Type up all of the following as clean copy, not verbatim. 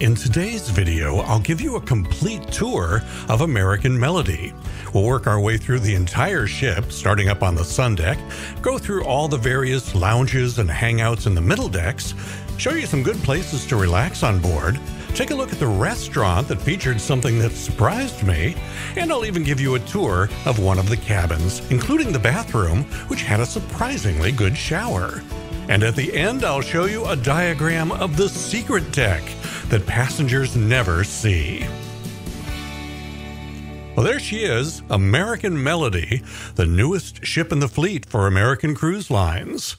In today's video, I'll give you a complete tour of American Melody. We'll work our way through the entire ship, starting up on the sun deck, go through all the various lounges and hangouts in the middle decks, show you some good places to relax on board, take a look at the restaurant that featured something that surprised me, and I'll even give you a tour of one of the cabins, including the bathroom, which had a surprisingly good shower. And at the end, I'll show you a diagram of the secret deck that passengers never see. Well, there she is, American Melody, the newest ship in the fleet for American Cruise Lines.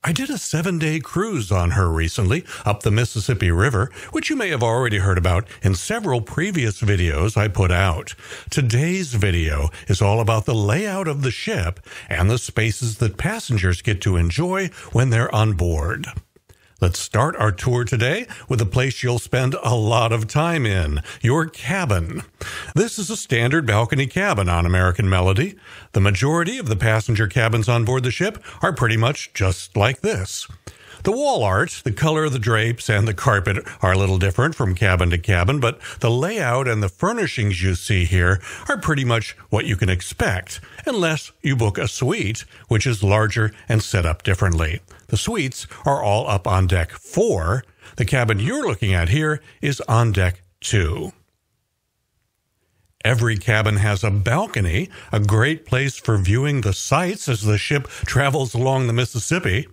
I did a 7-day cruise on her recently up the Mississippi River, which you may have already heard about in several previous videos I put out. Today's video is all about the layout of the ship and the spaces that passengers get to enjoy when they're on board. Let's start our tour today with a place you'll spend a lot of time in, your cabin. This is a standard balcony cabin on American Melody. The majority of the passenger cabins on board the ship are pretty much just like this. The wall art, the color of the drapes, and the carpet are a little different from cabin to cabin, but the layout and the furnishings you see here are pretty much what you can expect, unless you book a suite, which is larger and set up differently. The suites are all up on deck 4. The cabin you're looking at here is on deck 2. Every cabin has a balcony, a great place for viewing the sights as the ship travels along the Mississippi.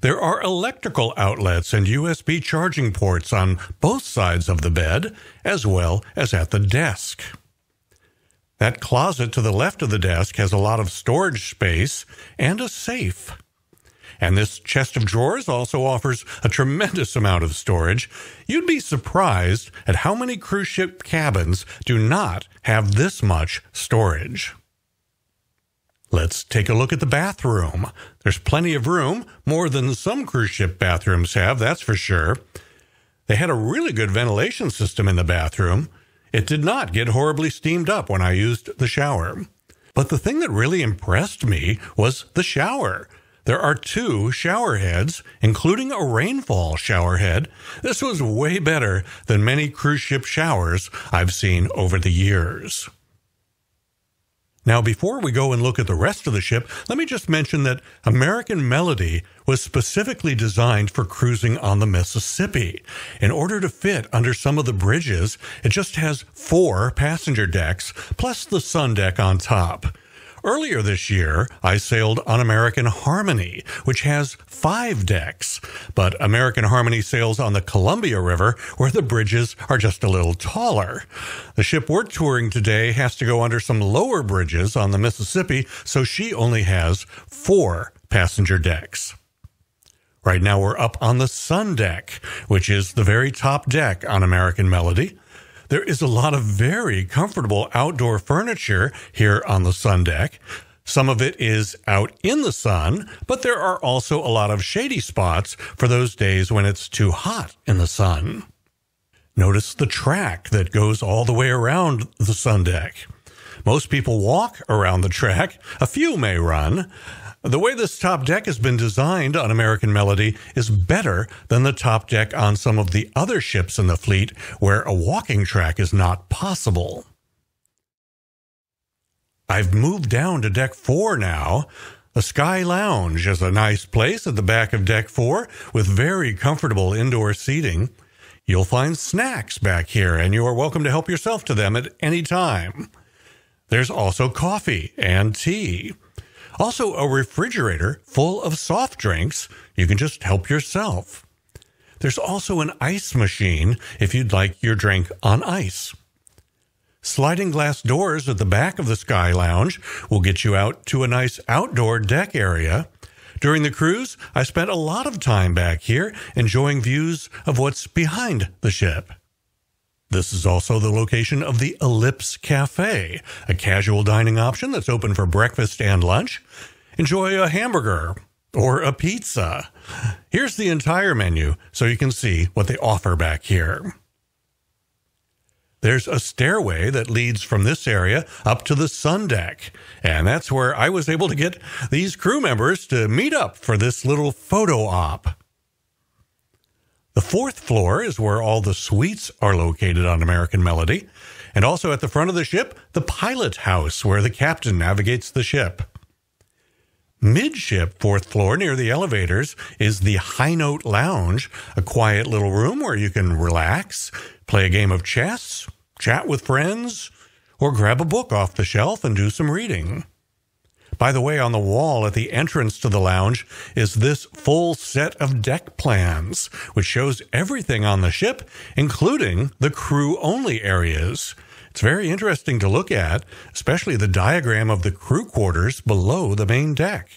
There are electrical outlets and USB charging ports on both sides of the bed, as well as at the desk. That closet to the left of the desk has a lot of storage space and a safe. And this chest of drawers also offers a tremendous amount of storage. You'd be surprised at how many cruise ship cabins do not have this much storage. Let's take a look at the bathroom. There's plenty of room, more than some cruise ship bathrooms have, that's for sure. They had a really good ventilation system in the bathroom. It did not get horribly steamed up when I used the shower. But the thing that really impressed me was the shower. There are 2 shower heads, including a rainfall shower head. This was way better than many cruise ship showers I've seen over the years. Now, before we go and look at the rest of the ship, let me just mention that American Melody was specifically designed for cruising on the Mississippi. In order to fit under some of the bridges, it just has 4 passenger decks, plus the sun deck on top. Earlier this year, I sailed on American Harmony, which has 5 decks. But American Harmony sails on the Columbia River, where the bridges are just a little taller. The ship we're touring today has to go under some lower bridges on the Mississippi, so she only has 4 passenger decks. Right now we're up on the sun deck, which is the very top deck on American Melody. There is a lot of very comfortable outdoor furniture here on the sun deck. Some of it is out in the sun, but there are also a lot of shady spots for those days when it's too hot in the sun. Notice the track that goes all the way around the sun deck. Most people walk around the track. A few may run. The way this top deck has been designed on American Melody is better than the top deck on some of the other ships in the fleet where a walking track is not possible. I've moved down to deck 4 now. The Sky Lounge is a nice place at the back of deck 4 with very comfortable indoor seating. You'll find snacks back here, and you are welcome to help yourself to them at any time. There's also coffee and tea. Also, a refrigerator full of soft drinks. You can just help yourself. There's also an ice machine if you'd like your drink on ice. Sliding glass doors at the back of the Sky Lounge will get you out to a nice outdoor deck area. During the cruise, I spent a lot of time back here enjoying views of what's behind the ship. This is also the location of the Ellipse Café, a casual dining option that's open for breakfast and lunch. Enjoy a hamburger or a pizza. Here's the entire menu so you can see what they offer back here. There's a stairway that leads from this area up to the sun deck, and that's where I was able to get these crew members to meet up for this little photo op. The fourth floor is where all the suites are located on American Melody. And also at the front of the ship, the pilot house, where the captain navigates the ship. Midship, fourth floor, near the elevators, is the High Note Lounge, a quiet little room where you can relax, play a game of chess, chat with friends, or grab a book off the shelf and do some reading. By the way, on the wall at the entrance to the lounge is this full set of deck plans, which shows everything on the ship, including the crew-only areas. It's very interesting to look at, especially the diagram of the crew quarters below the main deck.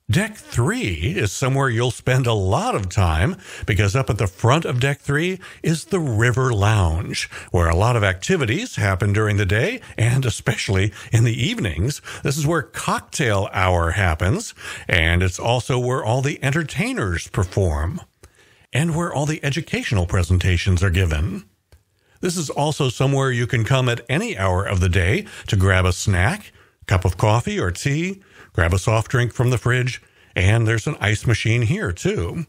Deck 3 is somewhere you'll spend a lot of time because up at the front of Deck 3 is the River Lounge, where a lot of activities happen during the day and especially in the evenings. This is where cocktail hour happens, and it's also where all the entertainers perform and where all the educational presentations are given. This is also somewhere you can come at any hour of the day to grab a snack, cup of coffee or tea, grab a soft drink from the fridge, and there's an ice machine here, too.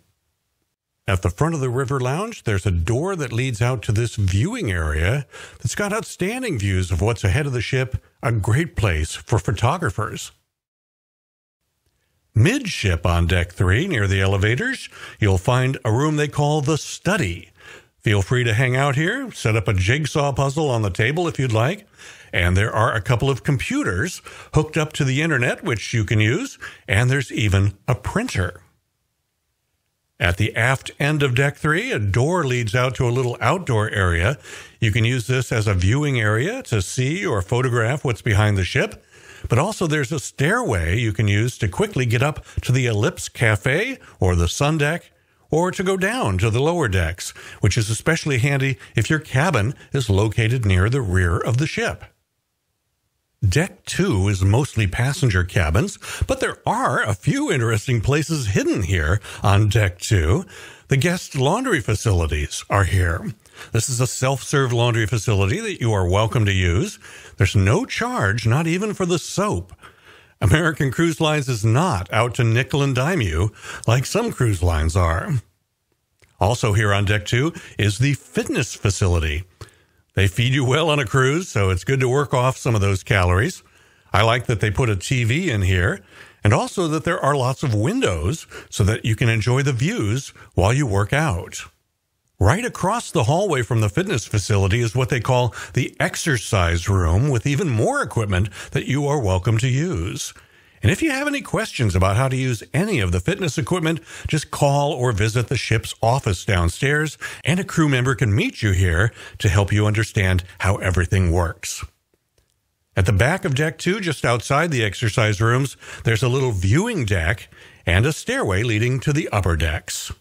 At the front of the River Lounge, there's a door that leads out to this viewing area that's got outstanding views of what's ahead of the ship, a great place for photographers. Midship on Deck 3, near the elevators, you'll find a room they call the Study. Feel free to hang out here, set up a jigsaw puzzle on the table if you'd like, and there are a couple of computers hooked up to the internet which you can use, and there's even a printer. At the aft end of Deck 3, a door leads out to a little outdoor area. You can use this as a viewing area to see or photograph what's behind the ship, but also there's a stairway you can use to quickly get up to the Ellipse Café or the Sun Deck, or to go down to the lower decks, which is especially handy if your cabin is located near the rear of the ship. Deck 2 is mostly passenger cabins, but there are a few interesting places hidden here on Deck 2. The guest laundry facilities are here. This is a self-serve laundry facility that you are welcome to use. There's no charge, not even for the soap. American Cruise Lines is not out to nickel and dime you like some cruise lines are. Also here on Deck 2 is the fitness facility. They feed you well on a cruise, so it's good to work off some of those calories. I like that they put a TV in here, and also that there are lots of windows so that you can enjoy the views while you work out. Right across the hallway from the fitness facility is what they call the exercise room, with even more equipment that you are welcome to use. And if you have any questions about how to use any of the fitness equipment, just call or visit the ship's office downstairs, and a crew member can meet you here to help you understand how everything works. At the back of Deck 2, just outside the exercise rooms, there's a little viewing deck and a stairway leading to the upper decks.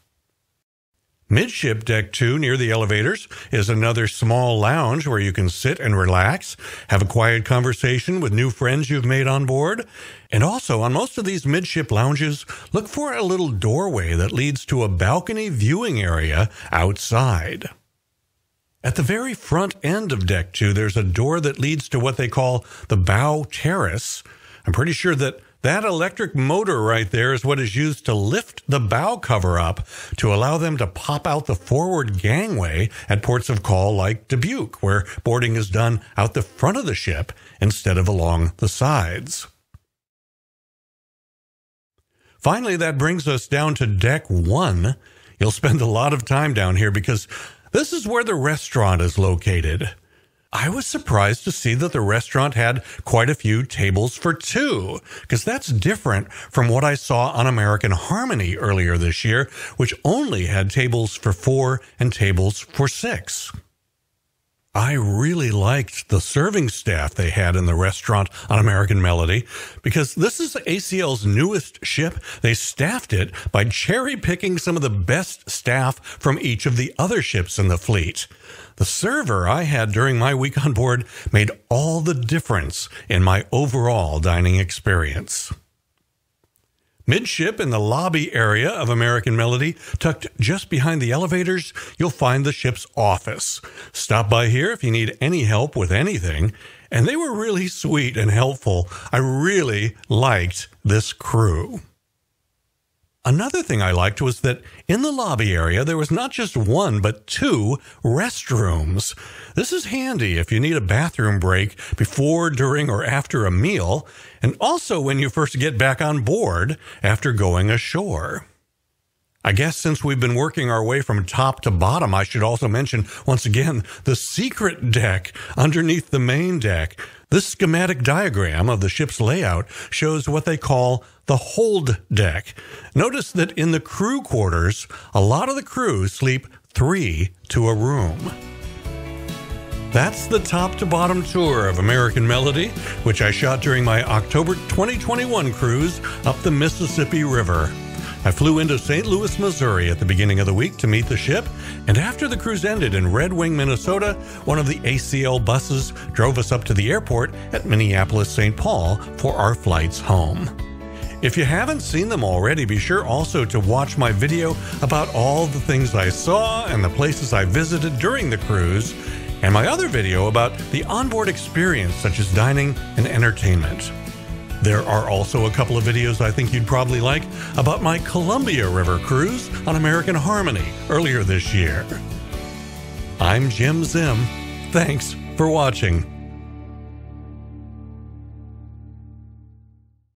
Midship Deck 2, near the elevators, is another small lounge where you can sit and relax, have a quiet conversation with new friends you've made on board. And also, on most of these midship lounges, look for a little doorway that leads to a balcony viewing area outside. At the very front end of Deck 2, there's a door that leads to what they call the bow terrace. I'm pretty sure that electric motor right there is what is used to lift the bow cover up to allow them to pop out the forward gangway at ports of call like Dubuque, where boarding is done out the front of the ship instead of along the sides. Finally, that brings us down to Deck 1. You'll spend a lot of time down here because this is where the restaurant is located. I was surprised to see that the restaurant had quite a few tables for two, because that's different from what I saw on American Harmony earlier this year, which only had tables for 4 and tables for 6. I really liked the serving staff they had in the restaurant on American Melody, because this is ACL's newest ship. They staffed it by cherry-picking some of the best staff from each of the other ships in the fleet. The server I had during my week on board made all the difference in my overall dining experience. Midship in the lobby area of American Melody, tucked just behind the elevators, you'll find the ship's office. Stop by here if you need any help with anything. And they were really sweet and helpful. I really liked this crew. Another thing I liked was that in the lobby area, there was not just one, but two restrooms. This is handy if you need a bathroom break before, during, or after a meal, and also when you first get back on board after going ashore. I guess since we've been working our way from top to bottom, I should also mention, once again, the secret deck underneath the main deck. This schematic diagram of the ship's layout shows what they call the hold deck. Notice that in the crew quarters, a lot of the crew sleep 3 to a room. That's the top to bottom tour of American Melody, which I shot during my October 2021 cruise up the Mississippi River. I flew into St. Louis, Missouri at the beginning of the week to meet the ship, and after the cruise ended in Red Wing, Minnesota, one of the ACL buses drove us up to the airport at Minneapolis-St. Paul for our flights home. If you haven't seen them already, be sure also to watch my video about all the things I saw and the places I visited during the cruise, and my other video about the onboard experience such as dining and entertainment. There are also a couple of videos I think you'd probably like about my Columbia River cruise on American Harmony earlier this year. I'm Jim Zim. Thanks for watching.